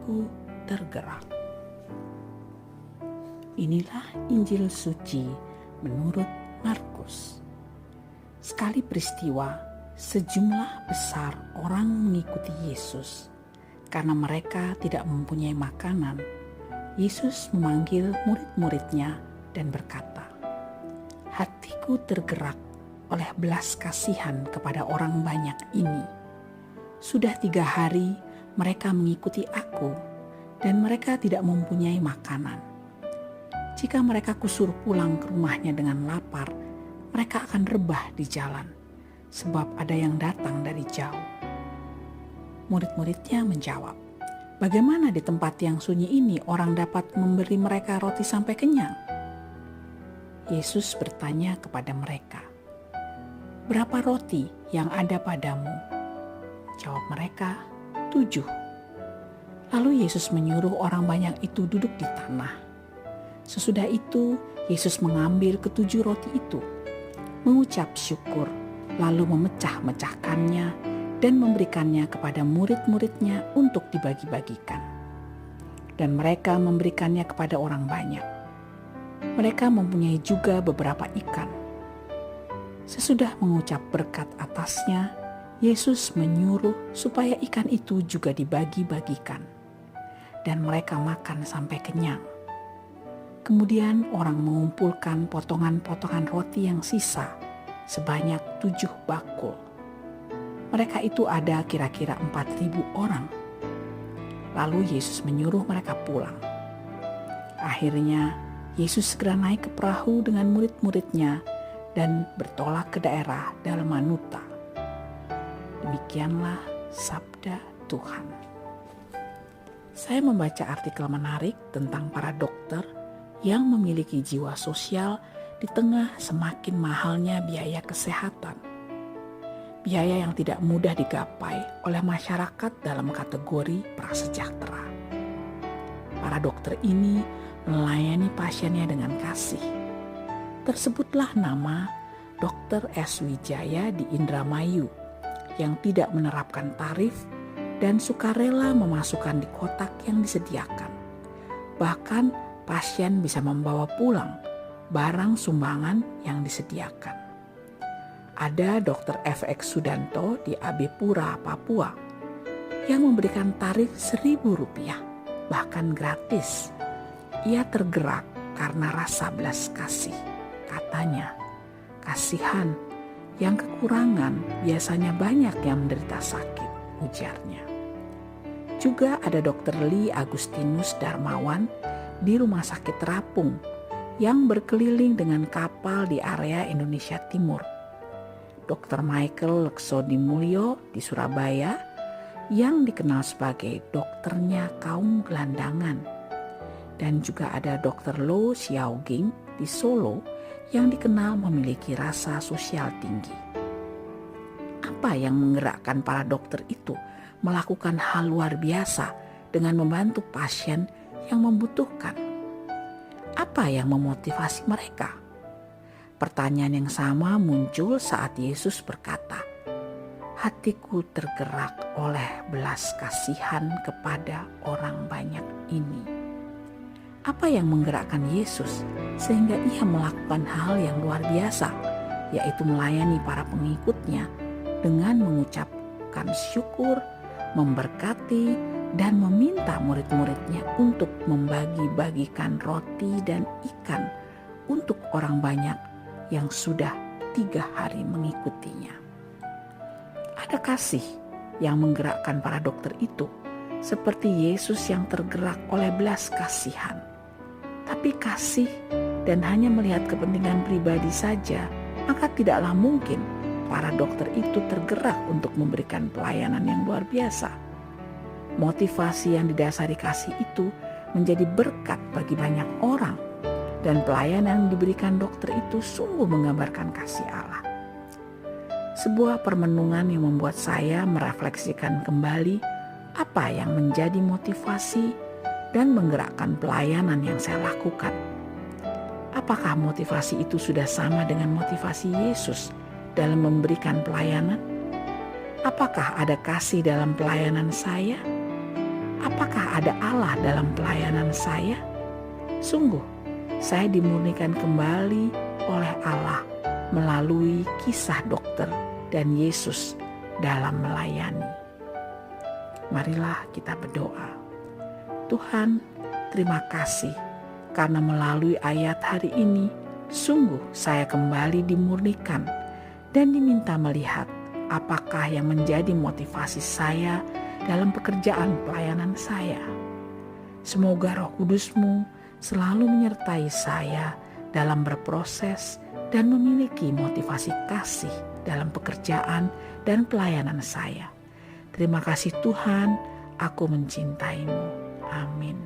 hatiku tergerak. Inilah Injil suci menurut Markus. Sekali peristiwa, sejumlah besar orang mengikuti Yesus. Karena mereka tidak mempunyai makanan, Yesus memanggil murid-muridnya dan berkata, "Hatiku tergerak oleh belas kasihan kepada orang banyak ini. Sudah 3 hari mereka mengikuti aku dan mereka tidak mempunyai makanan. Jika mereka kusur pulang ke rumahnya dengan lapar, mereka akan rebah di jalan, sebab ada yang datang dari jauh." Murid-muridnya menjawab, "Bagaimana di tempat yang sunyi ini orang dapat memberi mereka roti sampai kenyang?" Yesus bertanya kepada mereka, "Berapa roti yang ada padamu?" Jawab mereka, 7. Lalu Yesus menyuruh orang banyak itu duduk di tanah. Sesudah itu, Yesus mengambil ke-7 roti itu, mengucap syukur, lalu memecah-mecahkannya dan memberikannya kepada murid-muridnya untuk dibagi-bagikan. Dan mereka memberikannya kepada orang banyak. Mereka mempunyai juga beberapa ikan. Sesudah mengucap berkat atasnya, Yesus menyuruh supaya ikan itu juga dibagi-bagikan. Dan mereka makan sampai kenyang. Kemudian orang mengumpulkan potongan-potongan roti yang sisa sebanyak 7 bakul. Mereka itu ada kira-kira 4.000 orang. Lalu Yesus menyuruh mereka pulang. Akhirnya Yesus segera naik ke perahu dengan murid-muridnya dan bertolak ke daerah Dalmanuta. Demikianlah sabda Tuhan. Saya membaca artikel menarik tentang para dokter yang memiliki jiwa sosial di tengah semakin mahalnya biaya kesehatan. Biaya yang tidak mudah digapai oleh masyarakat dalam kategori prasejahtera. Para dokter ini melayani pasiennya dengan kasih. Tersebutlah nama Dr. S. Wijaya di Indramayu yang tidak menerapkan tarif dan sukarela memasukkan di kotak yang disediakan. Bahkan pasien bisa membawa pulang barang sumbangan yang disediakan. Ada Dr. F.X. Sudanto di AB Pura, Papua, yang memberikan tarif Rp1.000, bahkan gratis. Ia tergerak karena rasa belas kasih. Katanya, "Kasihan, yang kekurangan biasanya banyak yang menderita sakit," ujarnya. Juga ada Dr. Lee Agustinus Darmawan di Rumah Sakit Terapung yang berkeliling dengan kapal di area Indonesia Timur. Dr. Michael Leksodimulyo di Surabaya yang dikenal sebagai dokternya kaum gelandangan. Dan juga ada Dr. Lo Xiaoging di Solo yang dikenal memiliki rasa sosial tinggi. Apa yang menggerakkan para dokter itu melakukan hal luar biasa dengan membantu pasien yang membutuhkan? Apa yang memotivasi mereka? Pertanyaan yang sama muncul saat Yesus berkata, "Hatiku tergerak oleh belas kasihan kepada orang banyak ini." Apa yang menggerakkan Yesus sehingga ia melakukan hal yang luar biasa, yaitu melayani para pengikutnya dengan mengucapkan syukur, memberkati, dan meminta murid-muridnya untuk membagi-bagikan roti dan ikan untuk orang banyak yang sudah 3 hari mengikutinya. Ada kasih yang menggerakkan para dokter itu, seperti Yesus yang tergerak oleh belas kasihan. Tapi kasih dan hanya melihat kepentingan pribadi saja, maka tidaklah mungkin para dokter itu tergerak untuk memberikan pelayanan yang luar biasa. Motivasi yang didasari kasih itu menjadi berkat bagi banyak orang. Dan pelayanan yang diberikan dokter itu sungguh menggambarkan kasih Allah. Sebuah permenungan yang membuat saya merefleksikan kembali apa yang menjadi motivasi dan menggerakkan pelayanan yang saya lakukan. Apakah motivasi itu sudah sama dengan motivasi Yesus dalam memberikan pelayanan? Apakah ada kasih dalam pelayanan saya? apakah ada Allah dalam pelayanan saya? Sungguh, saya dimurnikan kembali oleh Allah melalui kisah dokter dan Yesus dalam melayani. Marilah kita berdoa. Tuhan, terima kasih karena melalui ayat hari ini, sungguh saya kembali dimurnikan dan diminta melihat apakah yang menjadi motivasi saya dalam pekerjaan pelayanan saya. Semoga Roh Kudus-Mu selalu menyertai saya dalam berproses dan memiliki motivasi kasih dalam pekerjaan dan pelayanan saya. Terima kasih Tuhan, aku mencintai-Mu. Amin.